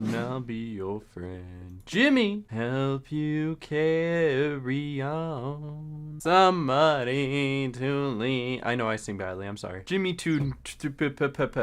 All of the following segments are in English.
and I'll be your friend. Jimmy, help you carry on. Somebody to lean. I know I sing badly, I'm sorry. Jimmy Toon.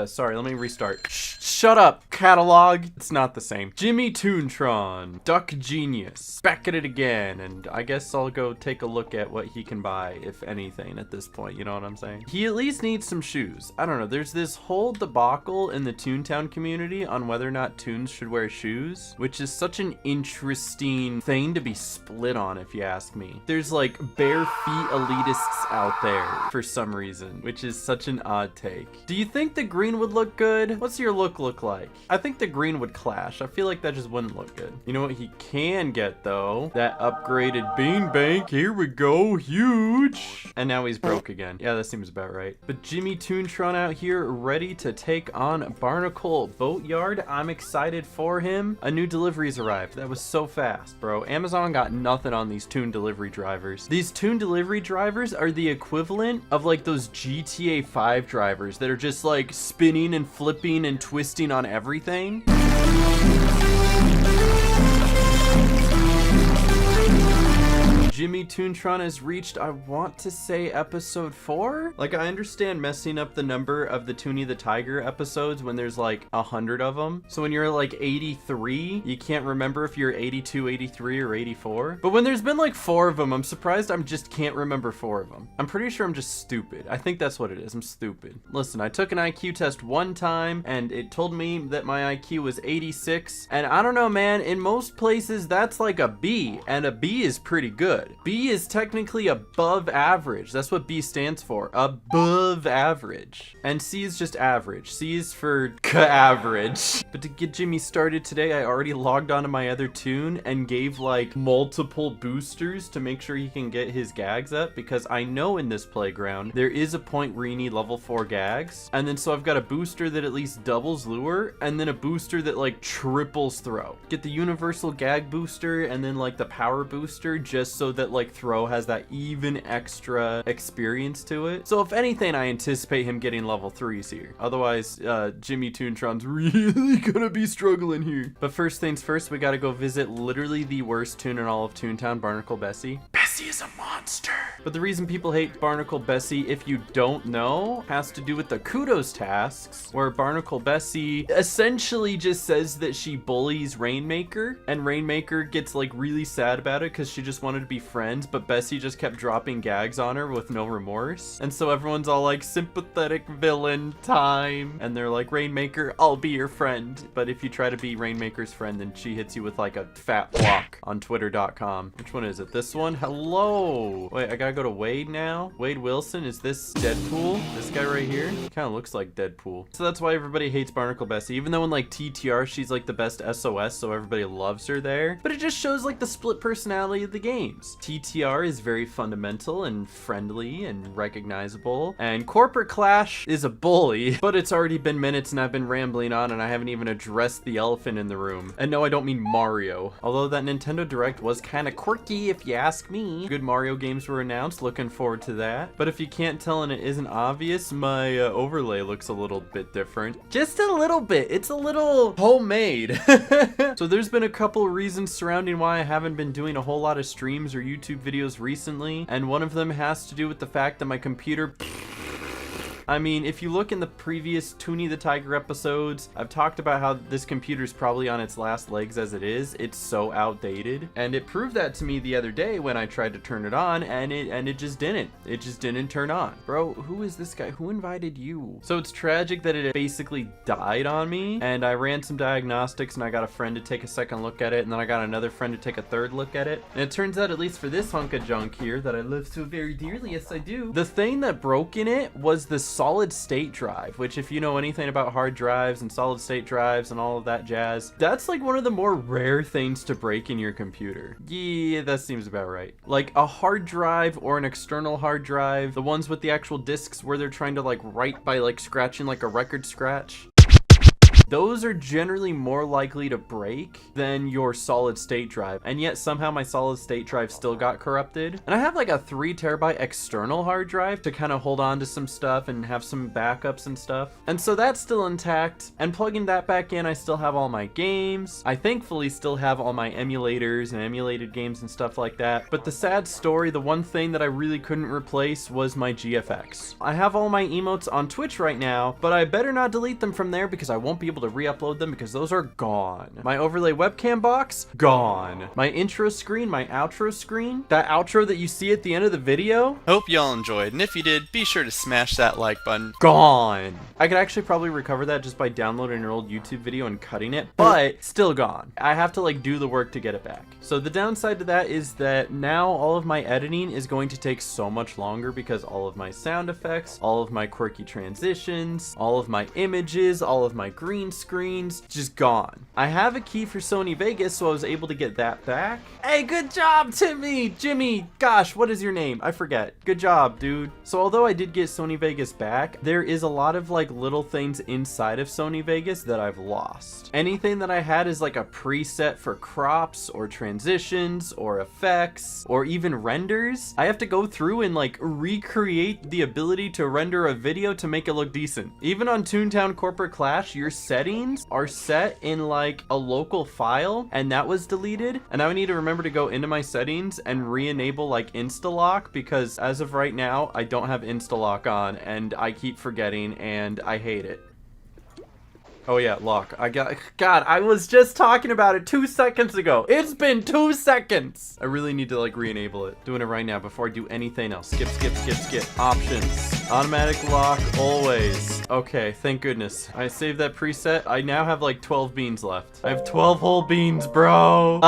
Sorry, let me restart. Shut up, catalog. It's not the same. Jimmy Toontron, Duck Genius. Back at it again, and I guess I'll go take a look at what he can buy, if anything, at this point. You know what I'm saying? He at least needs some shoes. I don't know. There's this whole debacle in the Toontown community on whether or not Toons should wear shoes, which is such an interesting thing to be split on, if you ask me. There's like bare feet elitists out there for some reason, which is such an odd take. Do you think the green would look good? What's your look like? I think the green would clash. I feel like that just wouldn't look good. You know what he can get though? That upgraded beanbank. Here we go, huge. And now he's broke again. Yeah, that seems about right. But Jimmy Toontron out here ready to take on Barnacle Boatyard. I'm excited for him. A new delivery's arrived. That was so fast, bro. Amazon got nothing on these Toon delivery drivers. These Toon delivery drivers are the equivalent of like those GTA 5 drivers that are just like spinning and flipping and twisting on everything. Jimmy Toontron has reached, I want to say, episode 4? Like, I understand messing up the number of the Toonie the Tiger episodes when there's like 100 of them. So when you're like 83, you can't remember if you're 82, 83, or 84. But when there's been like 4 of them, I'm surprised I just can't remember 4 of them. I'm pretty sure I'm just stupid. I think that's what it is. I'm stupid. Listen, I took an IQ test one time and it told me that my IQ was 86. And I don't know, man, in most places that's like a B, and a B is pretty good. B is technically above average. That's what B stands for. Above average. And C is just average. C is for average. But to get Jimmy started today, I already logged onto my other Toon and gave like multiple boosters to make sure he can get his gags up, because I know in this playground there is a point where you need level 4 gags. And then so I've got a booster that at least doubles lure, and then a booster that like triples throw. Get the universal gag booster and then like the power booster, just so that like throw has that even extra experience to it. So if anything, I anticipate him getting level 3s here. Otherwise, Jimmy Toontron's really gonna be struggling here. But first things first, we gotta go visit literally the worst Toon in all of Toontown, Barnacle Bessie. Bessie is a monster. But the reason people hate Barnacle Bessie, if you don't know, has to do with the kudos tasks, where Barnacle Bessie essentially just says that she bullies Rainmaker, and Rainmaker gets like really sad about it because she just wanted to be friends, but Bessie just kept dropping gags on her with no remorse. And so everyone's all like, sympathetic villain time. And they're like, Rainmaker, I'll be your friend. But if you try to be Rainmaker's friend, then she hits you with like a fat block on twitter.com. Which one is it? This one? Hello. Wait, I gotta go to Wade now. Wade Wilson, is this Deadpool? This guy right here? Kind of looks like Deadpool. So that's why everybody hates Barnacle Bessie. Even though in like TTR, she's like the best SOS, so everybody loves her there. But it just shows like the split personality of the games. TTR is very fundamental and friendly and recognizable, and Corporate Clash is a bully, but it's already been minutes and I've been rambling on and I haven't even addressed the elephant in the room. And no, I don't mean Mario, although that Nintendo Direct was kind of quirky if you ask me. Good Mario games were announced, looking forward to that. But if you can't tell and it isn't obvious, my overlay looks a little bit different. Just a little bit. It's a little homemade. So there's been a couple reasons surrounding why I haven't been doing a whole lot of streams or YouTube videos recently, and one of them has to do with the fact that my computer I mean, if you look in the previous Toonie the Tiger episodes, I've talked about how this computer's probably on its last legs as it is. It's so outdated. And it proved that to me the other day when I tried to turn it on, and it just didn't. It just didn't turn on. Bro, who is this guy? Who invited you? So it's tragic that it basically died on me, and I ran some diagnostics and I got a friend to take a second look at it, and then I got another friend to take a third look at it. And it turns out, at least for this hunk of junk here that I love so very dearly, yes I do, the thing that broke in it was the solid state drive, which if you know anything about hard drives and solid state drives and all of that jazz, that's like one of the more rare things to break in your computer. Yeah, that seems about right. Like a hard drive or an external hard drive, the ones with the actual discs where they're trying to like write by like scratching like a record scratch. those are generally more likely to break than your solid state drive. And yet somehow my solid state drive still got corrupted. And I have like a 3 terabyte external hard drive to kind of hold on to some stuff and have some backups and stuff. And so that's still intact. And plugging that back in, I still have all my games. I thankfully still have all my emulators and emulated games and stuff like that. But the sad story, the one thing that I really couldn't replace was my GFX. I have all my emotes on Twitch right now, but I better not delete them from there because I won't be able to re-upload them because those are gone. My overlay webcam box, gone. My intro screen, my outro screen, that outro that you see at the end of the video. Hope y'all enjoyed, and if you did, be sure to smash that like button. Gone. I could actually probably recover that just by downloading an old YouTube video and cutting it, but still gone. I have to like do the work to get it back. So the downside to that is that now all of my editing is going to take so much longer because all of my sound effects, all of my quirky transitions, all of my images, all of my green screens, just gone. I have a key for Sony Vegas, so I was able to get that back. Hey, good job, Jimmy, gosh, what is your name? I forget. Good job, dude. So although I did get Sony Vegas back, there is a lot of like little things inside of Sony Vegas that I've lost. Anything that I had is like a preset for crops or transitions or effects or even renders. I have to go through and like recreate the ability to render a video to make it look decent. Even on Toontown Corporate Clash, your settings are set in like a local file, and that was deleted. And now I need to remember to go into my settings and re-enable like Instalock, because as of right now, I don't have Instalock on and I keep forgetting and I hate it. Oh yeah, lock. God, I was just talking about it 2 seconds ago. It's been 2 seconds. I really need to like re-enable it. Doing it right now before I do anything else. Skip. Options. Automatic lock, always. Okay, thank goodness. I saved that preset. I now have like 12 beans left. I have 12 whole beans, bro.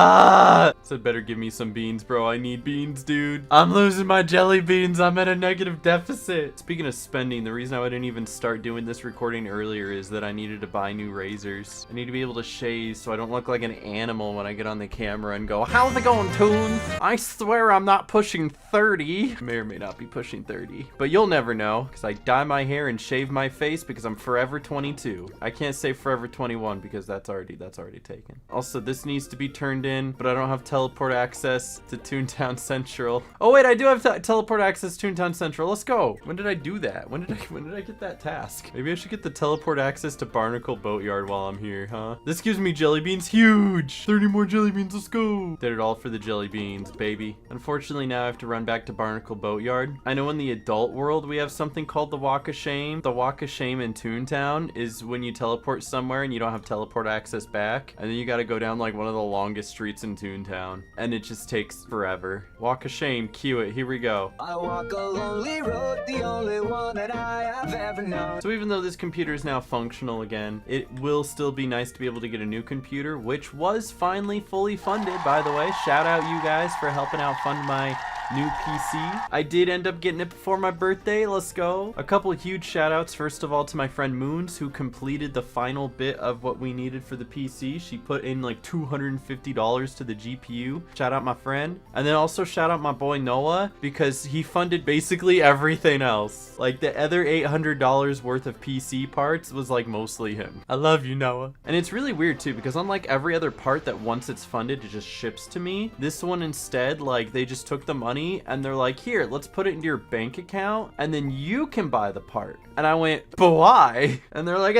Said better give me some beans, bro. I need beans, dude. I'm losing my jelly beans. I'm at a negative deficit. Speaking of spending, the reason I didn't even start doing this recording earlier is that I needed to buy new razors. I need to be able to shave so I don't look like an animal when I get on the camera and go, how's it going, Toon? I swear I'm not pushing 30. May or may not be pushing 30, but you'll never know because I dye my hair and shave my face because I'm forever 22. I can't say forever 21 because that's already taken. Also, this needs to be turned in, but I don't have teleport access to Toontown Central. Oh wait, I do have teleport access to Toontown Central. Let's go. When did I do that? When did I get that task? Maybe I should get the teleport access to Barnacle Boatyard while I'm here, huh? This gives me jelly beans. Huge. 30 more jelly beans. Let's go. Did it all for the jelly beans, baby. Unfortunately, now I have to run back to Barnacle Boatyard. I know in the adult world we have something called the Walk of Shame. The Walk of Shame in Toontown is when you teleport somewhere and you don't have teleport access back, and then you got to go down like one of the longest streets in Toontown, and it just takes forever. Walk of Shame, cue it. Here we go. I walk a lonely road, the only one that I have ever known. So even though this computer is now functional again, it will still be nice to be able to get a new computer, which was finally fully funded, by the way. Shout out you guys for helping out fund my new PC. I did end up getting it before my birthday. Let's go. A couple of huge shout outs, first of all, to my friend Moons, who completed the final bit of what we needed for the PC. She put in like $250 to the GPU. Shout out my friend. And then also shout out my boy Noah, because he funded basically everything else. Like the other $800 worth of PC parts was like mostly him. I love you, Noah. And it's really weird too, because unlike every other part that once it's funded, it just ships to me, this one instead, like they just took the money and they're like, here, let's put it into your bank account and then you can buy the part. And I went, but why? And they're like,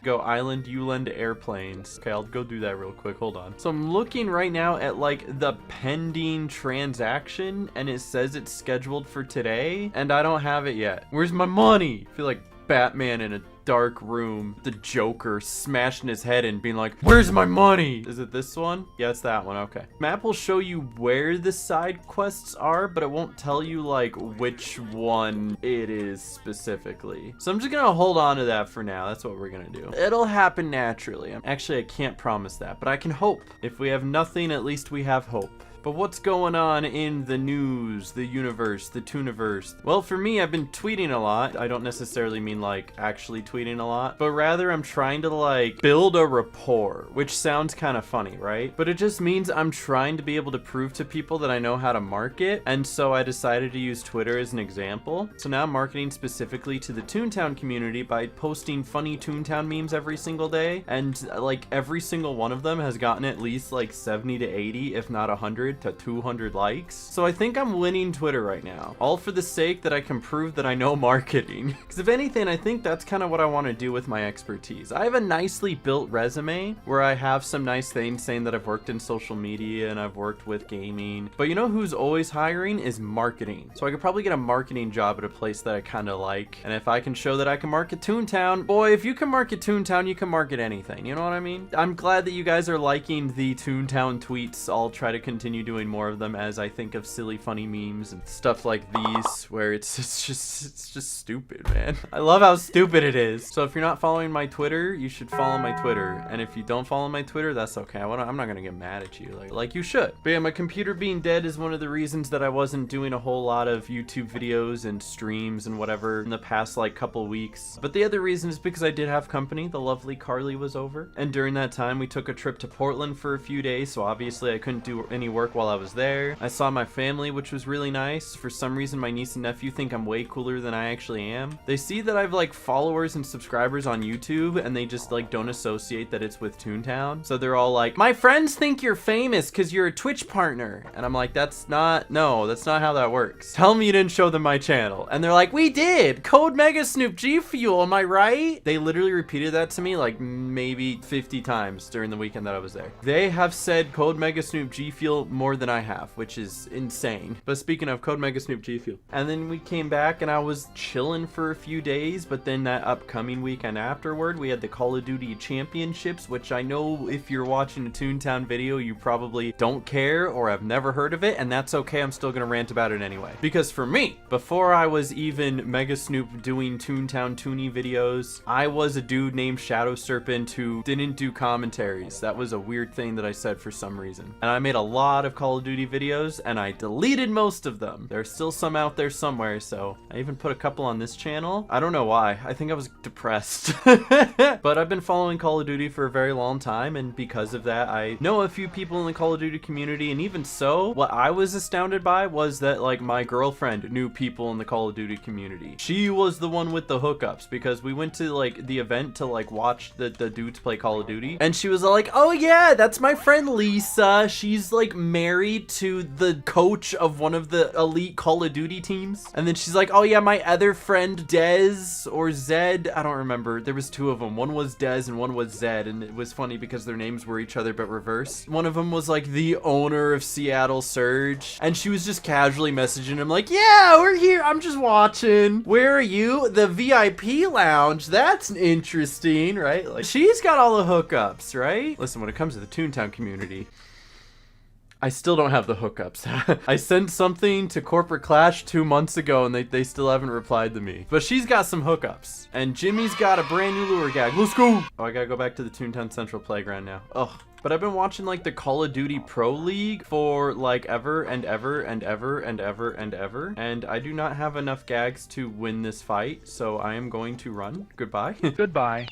go island, you lend airplanes. Okay, I'll go do that real quick. Hold on. So I'm looking right now at like the pending transaction and it says it's scheduled for today and I don't have it yet. Where's my money? I feel like Batman in a dark room, the Joker smashing his head in, being like, where's my money? Is it this one? Yeah, it's that one. Okay. Map will show you where the side quests are, but it won't tell you like which one it is specifically. So I'm just gonna hold on to that for now. That's what we're gonna do. It'll happen naturally. Actually, I can't promise that, but I can hope. If we have nothing, at least we have hope. But what's going on in the news, the universe, the Tooniverse? Well, for me, I've been tweeting a lot. I don't necessarily mean like actually tweeting a lot, but rather I'm trying to like build a rapport, which sounds kind of funny, right? But it just means I'm trying to be able to prove to people that I know how to market. And so I decided to use Twitter as an example. So now I'm marketing specifically to the Toontown community by posting funny Toontown memes every single day. And like every single one of them has gotten at least like 70 to 80, if not 100 to 200 likes. So I think I'm winning Twitter right now, all for the sake that I can prove that I know marketing. Because if anything, I think that's kind of what I want to do with my expertise. I have a nicely built resume where I have some nice things saying that I've worked in social media and I've worked with gaming. But you know who's always hiring is marketing. So I could probably get a marketing job at a place that I kind of like. And if I can show that I can market Toontown, boy, if you can market Toontown, you can market anything. You know what I mean? I'm glad that you guys are liking the Toontown tweets. I'll try to continue doing more of them as I think of silly funny memes and stuff like these where it's just stupid, man. I love how stupid it is. So if you're not following my Twitter, you should follow my Twitter. And if you don't follow my Twitter, that's okay. I'm not gonna get mad at you like you should. But yeah, my computer being dead is one of the reasons that I wasn't doing a whole lot of YouTube videos and streams and whatever in the past like couple weeks. But the other reason is because I did have company. The lovely Carly was over, and during that time we took a trip to Portland for a few days, so obviously I couldn't do any work while I was there. I saw my family, which was really nice. For some reason my niece and nephew think I'm way cooler than I actually am. They see that I've like followers and subscribers on YouTube, and they just like don't associate that it's with Toontown. So they're all like, my friends think you're famous because you're a Twitch partner. And I'm like, that's not how that works. Tell me you didn't show them my channel. And they're like, we did. Code Mega Snoop G Fuel, am I right? They literally repeated that to me like maybe 50 times during the weekend that I was there. They have said Code Mega Snoop G Fuel more than I have, which is insane. But speaking of Code Mega Snoop G Fuel. And then we came back and I was chilling for a few days, but then that upcoming weekend afterward, we had the Call of Duty Championships, which I know if you're watching a Toontown video, you probably don't care or have never heard of it, and that's okay. I'm still gonna rant about it anyway. Because for me, before I was even Mega Snoop doing Toontown Toonie videos, I was a dude named Shadow Serpent who didn't do commentaries. That was a weird thing that I said for some reason. And I made a lot of Call of Duty videos, and I deleted most of them. There's still some out there somewhere, so I even put a couple on this channel. I don't know why. I think I was depressed. But I've been following Call of Duty for a very long time, and because of that, I know a few people in the Call of Duty community, and even so, what I was astounded by was that like my girlfriend knew people in the Call of Duty community. She was the one with the hookups, because we went to like the event to like watch the dudes play Call of Duty, and she was like, oh yeah, that's my friend Lisa. She's like married to the coach of one of the elite Call of Duty teams. And then she's like, oh yeah, my other friend Dez or Zed, I don't remember. There was two of them. One was Dez and one was Zed, and it was funny because their names were each other but reversed. One of them was like the owner of Seattle Surge, and she was just casually messaging him like, yeah, we're here, I'm just watching. Where are you? The VIP lounge. That's interesting, right? Like, she's got all the hookups, right? Listen, when it comes to the Toontown community, I still don't have the hookups. I sent something to Corporate Clash 2 months ago and they still haven't replied to me. But she's got some hookups. And Jimmy's got a brand new lure gag. Let's go! Oh, I gotta go back to the Toontown Central Playground now. Ugh. But I've been watching like the Call of Duty Pro League for like ever and ever and ever and ever and ever. And I do not have enough gags to win this fight, so I am going to run. Goodbye. Goodbye.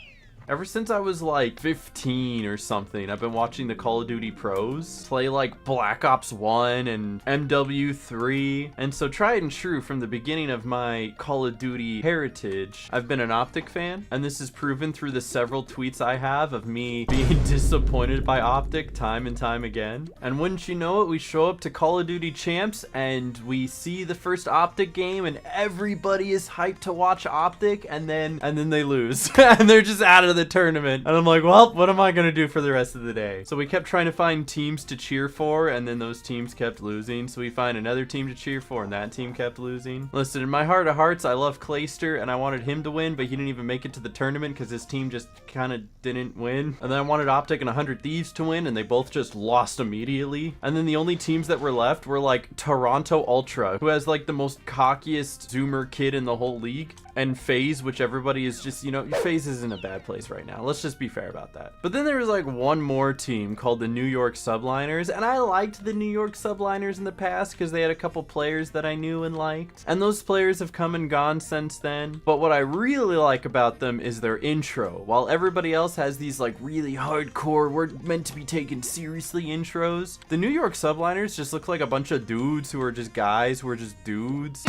Ever since I was like 15 or something, I've been watching the Call of Duty pros play like Black Ops 1 and MW3. And so tried and true from the beginning of my Call of Duty heritage, I've been an Optic fan. And this is proven through the several tweets I have of me being disappointed by Optic time and time again. And wouldn't you know it, we show up to Call of Duty Champs and we see the first Optic game and everybody is hyped to watch Optic, and then they lose. And they're just out of the tournament, and I'm like, well, what am I gonna do for the rest of the day? So we kept trying to find teams to cheer for, and then those teams kept losing, so we find another team to cheer for, and that team kept losing. Listen, in my heart of hearts, I love Clayster and I wanted him to win, but he didn't even make it to the tournament because his team just kind of didn't win. And then I wanted Optic and 100 Thieves to win, and they both just lost immediately. And then the only teams that were left were like Toronto Ultra, who has like the most cockiest zoomer kid in the whole league. and FaZe, which everybody is just, you know, FaZe is in a bad place right now. Let's just be fair about that. But then there was like one more team called the New York Subliners, and I liked the New York Subliners in the past because they had a couple players that I knew and liked, and those players have come and gone since then. But what I really like about them is their intro. While everybody else has these like really hardcore, we're meant to be taken seriously intros, the New York Subliners just look like a bunch of dudes who are just guys who are just dudes.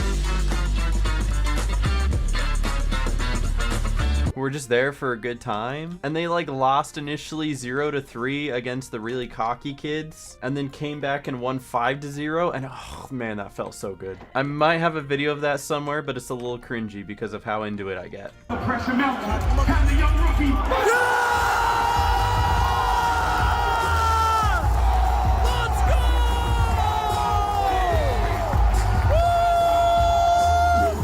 We're just there for a good time, and they like lost initially 0-3 against the really cocky kids, and then came back and won 5-0, and oh man, that felt so good. I might have a video of that somewhere, but it's a little cringy because of how into it I get. Pressure mountain, have the young rookie.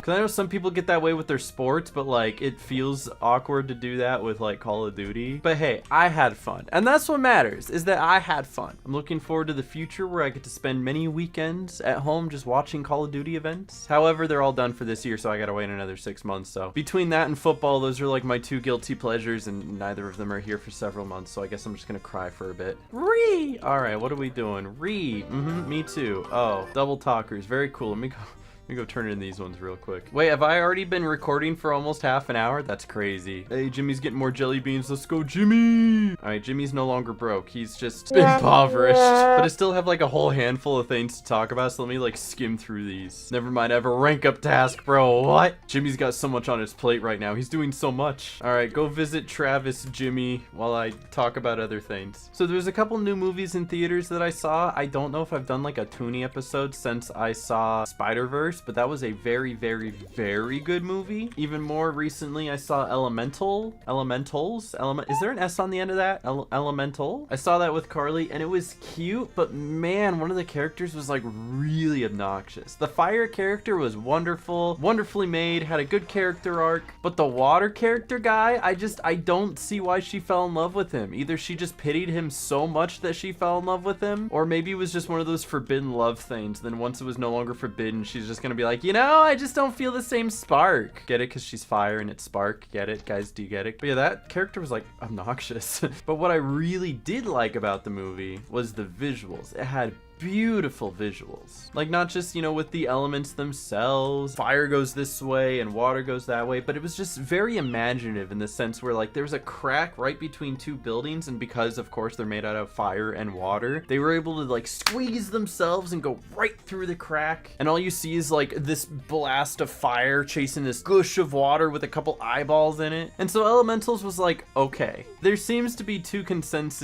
I know some people get that way with their sports, but like it feels awkward to do that with like Call of Duty. But hey, I had fun, and that's what matters, is that I had fun. I'm looking forward to the future where I get to spend many weekends at home just watching Call of Duty events. However, they're all done for this year, so I gotta wait another 6 months. So between that and football, those are like my two guilty pleasures, and neither of them are here for several months, so I guess I'm just gonna cry for a bit. All right, what are we doing? Me too. Oh, double talkers, very cool. Let me go turn in these ones real quick. Wait, have I already been recording for almost half an hour? That's crazy. Hey, Jimmy's getting more jelly beans. Let's go, Jimmy. All right, Jimmy's no longer broke. He's just impoverished. But I still have like a whole handful of things to talk about, so let me like skim through these. Never mind, I have a rank up task, bro. What? Jimmy's got so much on his plate right now. He's doing so much. All right, go visit Travis, Jimmy, while I talk about other things. So there's a couple new movies in theaters that I saw. I don't know if I've done like a Toonie episode since I saw Spider-Verse, but that was a very, very, very good movie. Even more recently, I saw Elementals. Is there an S on the end of that? Elemental? I saw that with Carly, and it was cute, but man, one of the characters was like really obnoxious. The fire character was wonderful, wonderfully made, had a good character arc, but the water character guy, I don't see why she fell in love with him. Either she just pitied him so much that she fell in love with him, or maybe it was just one of those forbidden love things. Then once it was no longer forbidden, she's just gonna be like, you know, I just don't feel the same spark. Get it? Because she's fire and it's spark. Get it? Guys, do you get it? But yeah, that character was like obnoxious. But what I really did like about the movie was the visuals. It had beautiful visuals, like not just, you know, with the elements themselves, fire goes this way and water goes that way, but it was just very imaginative in the sense where like there was a crack right between two buildings, and because of course they're made out of fire and water, they were able to like squeeze themselves and go right through the crack, and all you see is like this blast of fire chasing this gush of water with a couple eyeballs in it. And so Elementals was like, okay, there seems to be two consensi.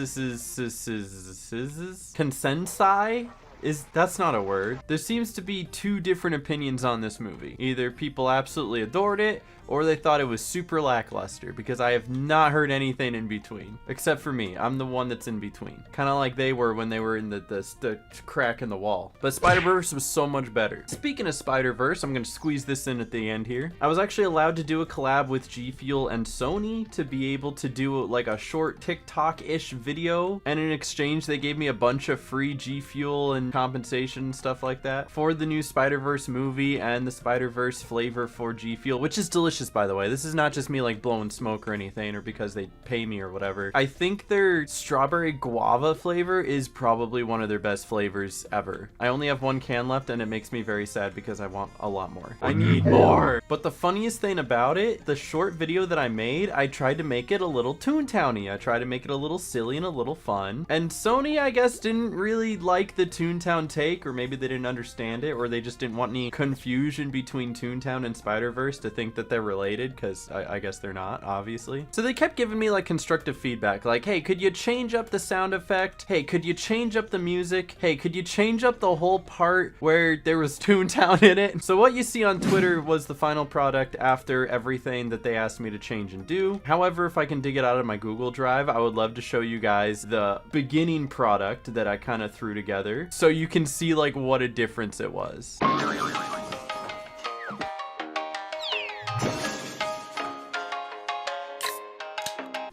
That's not a word. There seems to be two different opinions on this movie. Either people absolutely adored it, or they thought it was super lackluster, because I have not heard anything in between. Except for me. I'm the one that's in between. Kind of like they were when they were in the crack in the wall. But Spider-Verse was so much better. Speaking of Spider-Verse, I'm going to squeeze this in at the end here. I was actually allowed to do a collab with G Fuel and Sony to be able to do like a short TikTok-ish video. And in exchange, they gave me a bunch of free G Fuel and compensation and stuff like that for the new Spider-Verse movie and the Spider-Verse flavor for G Fuel, which is delicious, by the way. This is not just me like blowing smoke or anything, or because they pay me or whatever. I think their strawberry guava flavor is probably one of their best flavors ever. I only have one can left, and it makes me very sad because I want a lot more. I need more. But the funniest thing about it, the short video that I made, I tried to make it a little Toontowny. I tried to make it a little silly and a little fun. And Sony, I guess, didn't really like the Toontown take, or maybe they didn't understand it, or they just didn't want any confusion between Toontown and Spider-Verse to think that they're related, because I guess they're not, obviously. So they kept giving me like constructive feedback, like, hey, could you change up the sound effect? Hey, could you change up the music? Hey, could you change up the whole part where there was Toontown in it? So what you see on Twitter was the final product after everything that they asked me to change and do. However, if I can dig it out of my Google Drive, I would love to show you guys the beginning product that I kind of threw together, so you can see like what a difference it was.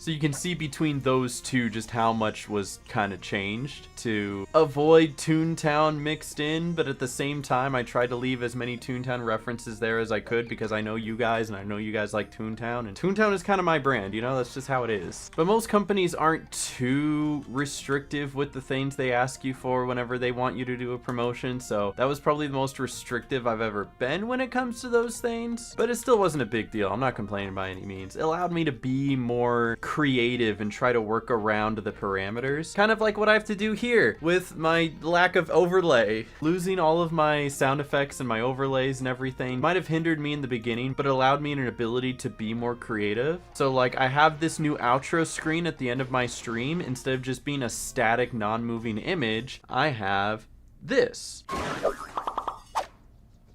So you can see between those two just how much was kind of changed to avoid Toontown mixed in, but at the same time I tried to leave as many Toontown references there as I could because I know you guys and I know you guys like Toontown, and Toontown is kind of my brand, you know, that's just how it is. But most companies aren't too restrictive with the things they ask you for whenever they want you to do a promotion, so that was probably the most restrictive I've ever been when it comes to those things, but it still wasn't a big deal. I'm not complaining by any means. It allowed me to be more creative and try to work around the parameters, kind of like what I have to do here with my lack of overlay. Losing all of my sound effects and my overlays and everything might have hindered me in the beginning, but it allowed me an ability to be more creative. So like I have this new outro screen at the end of my stream. Instead of just being a static non-moving image, I have this.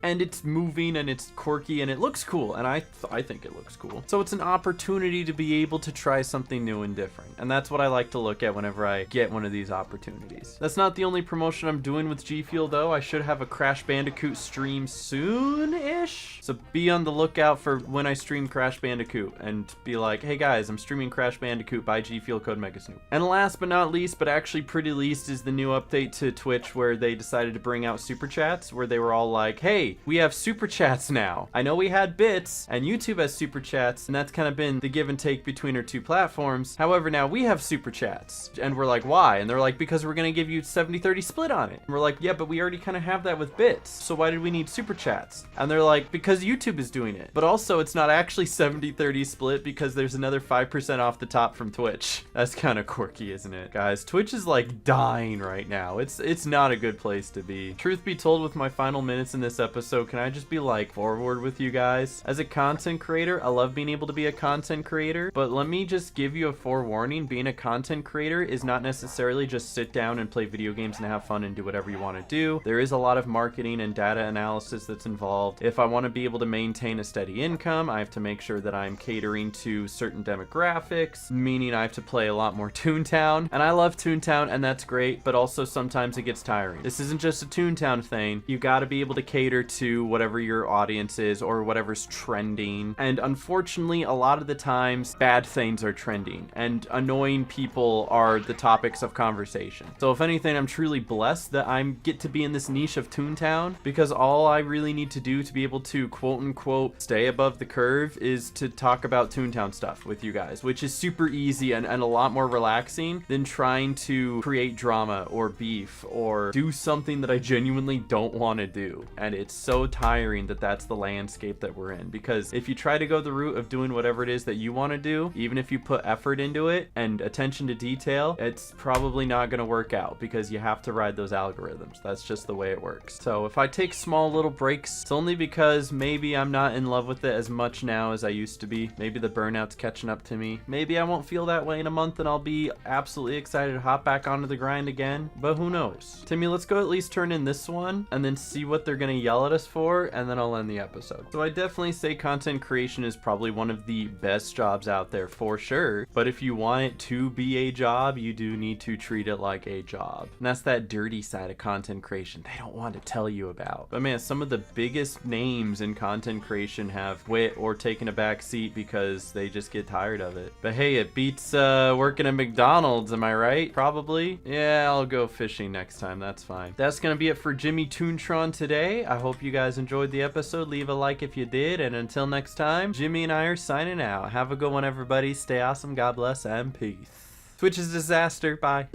And it's moving and it's quirky and it looks cool, and I think it looks cool. So it's an opportunity to be able to try something new and different, and that's what I like to look at whenever I get one of these opportunities. That's not the only promotion I'm doing with G Fuel though. I should have a Crash Bandicoot stream soon-ish, so be on the lookout for when I stream Crash Bandicoot and be like, hey guys, I'm streaming Crash Bandicoot by G Fuel code Megasnoop. And last but not least, but actually pretty least, is the new update to Twitch where they decided to bring out super chats, where they were all like, hey, we have super chats now. I know we had bits and YouTube has super chats, and that's kind of been the give and take between our two platforms. However, now we have super chats, and we're like, why? And they're like, because we're gonna give you 70-30 split on it. And we're like, yeah, but we already kind of have that with bits, so why did we need super chats? And they're like, because YouTube is doing it. But also it's not actually 70-30 split because there's another 5% off the top from Twitch. That's kind of quirky, isn't it? Guys, Twitch is like dying right now. It's not a good place to be. Truth be told, with my final minutes in this episode, can I just be like forward with you guys? As a content creator, I love being able to be a content creator, but let me just give you a forewarning. Being a content creator is not necessarily just sit down and play video games and have fun and do whatever you want to do. There is a lot of marketing and data analysis that's involved. If I want to be able to maintain a steady income, I have to make sure that I'm catering to certain demographics, meaning I have to play a lot more Toontown, and I love Toontown, and that's great, but also sometimes it gets tiring. This isn't just a Toontown thing. You got to be able to cater to whatever your audience is or whatever's trending, and unfortunately a lot of the times bad things are trending and annoying people are the topics of conversation. So if anything, I'm truly blessed that I get to be in this niche of Toontown, because all I really need to do to be able to quote unquote stay above the curve is to talk about Toontown stuff with you guys, which is super easy and a lot more relaxing than trying to create drama or beef or do something that I genuinely don't want to do. And it's so tiring that that's the landscape that we're in, because if you try to go the route of doing whatever it is that you want to do, even if you put effort into it and attention to detail, it's probably not going to work out because you have to ride those algorithms. That's just the way it works. So if I take small little breaks, it's only because maybe I'm not in love with it as much now as I used to be. Maybe the burnout's catching up to me. Maybe I won't feel that way in a month and I'll be absolutely excited to hop back onto the grind again, but who knows? Timmy, let's go at least turn in this one and then see what they're going to yell at us for, and then I'll end the episode. So I definitely say content creation is probably one of the best jobs out there for sure, but if you want it to be a job, you do need to treat it like a job. And that's that dirty side of content creation they don't want to tell you about. But man, some of the biggest names in content creation have quit or taken a back seat because they just get tired of it. But hey, it beats working at McDonald's, am I right? Probably. Yeah, I'll go fishing next time, that's fine. That's gonna be it for Jimmy Toontron today. I hope you guys enjoyed the episode. Leave a like if you did, and until next time, Jimmy and I are signing out. Have a good one, everybody. Stay awesome, God bless, and peace. Twitch is a disaster. Bye.